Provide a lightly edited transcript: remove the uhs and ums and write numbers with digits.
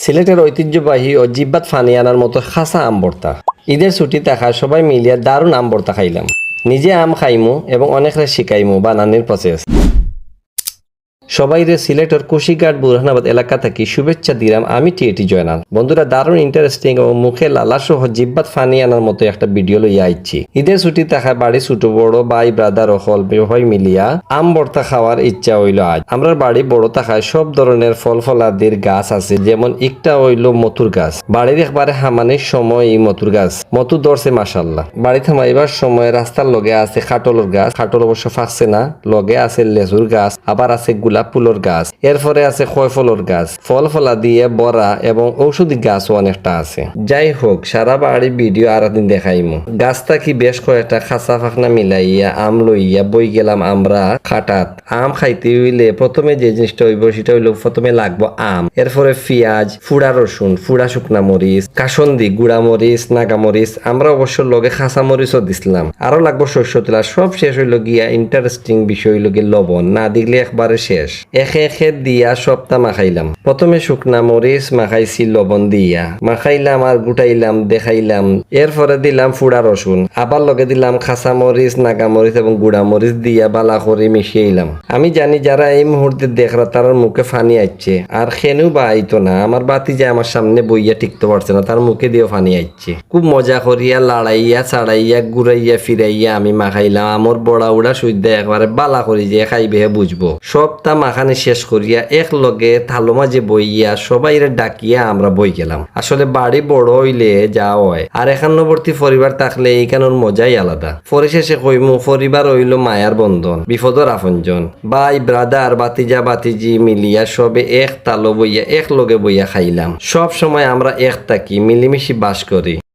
সিলেটের ঐতিহ্যবাহী ও জিব্বাত ফানি আনার মতো খাসা আম ভর্তা। ঈদের ছুটি থাকায় সবাই মিলিয়ে দারুণ আম ভর্তা খাইলাম। নিজে আম খাইমু এবং অনেকরে শিখাইমু বানানির প্রসেস। সবাইরে সিলেটের কুশিঘাট বুরহানাবাদ এলাকা থেকে শুভেচ্ছা দিলাম। আমি টিএটি জয়নাল। বন্ধুরা, দারুণ ইন্টারেস্টিং ও মুখে লালা সহ জিব্বাত ফানি আনার মতো একটা ভিডিও লইয়া আইছি। ঈদের ছুটি থাকায় বাড়ি ছোট বড় ভাই ব্রাদার হল সবাই মিলিয়া আম ভর্তা খাওয়ার ইচ্ছা হইল আজ। আমরা বাড়ি বড় থাকায় সব ধরনের ফল ফলাদির গাছ আছে, যেমন একটা হইল মতুর গাছ। বাড়ির একবারে হামানির সময় এই মতুর গাছ মতু ধরছে মাশাল্লাহ। বাড়ি থামাইবার সময় রাস্তার লগে আছে খাটলের গাছ, খাটল অবশ্য ফাঁকছে না। লগে আছে লেচুর গাছ, আবার আছে গোলাপ ফুলের গাছ, এরপরে আছে খয় ফলের গাছ, ফল ফলা দিয়ে বড়া এবং ঔষধি গাছও অনেকটা আছে। যাই হোক, সারা বাড়ি ভিডিও আর একদিন দেখাইমু। গাছটা কি বেশ কয়েকটা খাঁচা ফাঁকনা মিলাইয়া আম লইয়া বই গেলাম আমরা খাটাত। আম খাইতে হইলে প্রথমে যে জিনিসটা হইব সেটা হইলো প্রথমে লাগবো আম, এরপরে পেঁয়াজ, ফুড়া রসুন, ফুড়া শুকনা মরিচ, কাসন্দি, গুড়া মরিচ, নাগা মরিচ, আমরা অবশ্য লগে খাঁচা মরিচও দিছিলাম। আরো লাগবো শস্য তেলা। সব শেষ হইল গিয়া ইন্টারেস্টিং বিষয় হইল গিয়ে লবণ, না দিলে একবারে শেষ। একে একে দিয়া সবটা মাখাইলাম। প্রথমে শুকনা মরিচ মাখাইছি লবণ দিয়া, মাখাইলাম আর গুটাইলাম দেখাইলাম। এরপরে দিলাম ফুড়া রসুন, আবার লগে দিলাম খাঁচা মরিচ, নাগা মরিচ এবং গুড়া মরিচ দিয়া বালা করে মিশিয়েলাম। আমি জানি যারা এই মুহূর্তে দেখরা তার মুখে ফানি আইছে, আর খেনু বা আইতো না। আমার বাতি যে আমার সামনে বইয়া টিকতে পারছে না, তার মুখে দিয়েও ফানি আইছে। খুব মজা করিয়া লাড়াইয়া ছাড়াইয়া ঘুরাইয়া ফিরাইয়া আমি মাখাইলাম। আমার বড়া উড়া সুইদা একবারে বালা করি যে খাইবেহে বুঝবো। সবটা মাখানি শেষ করিয়া এক লগে থালো মাঝে বইয়া সবাইরে ডাকিয়া আমরা বই গেলাম। আসলে বাড়ি বড় হইলে যা হয়, আর একান্নবর্তী পরিবার থাকলে এইখানোর মজাই আলাদা। পরিশেষে কইমু, পরিবার হইল মায়ার বন্ধন, বিপদর আপনজন। ভাই ব্রাদার, বাতিজা বাতিজি মিলিয়া সবে এক তালো বইয়া এক লগে বইয়া খাইলাম। সব সময় আমরা এক থাকি, মিলিমিশি বাস করি।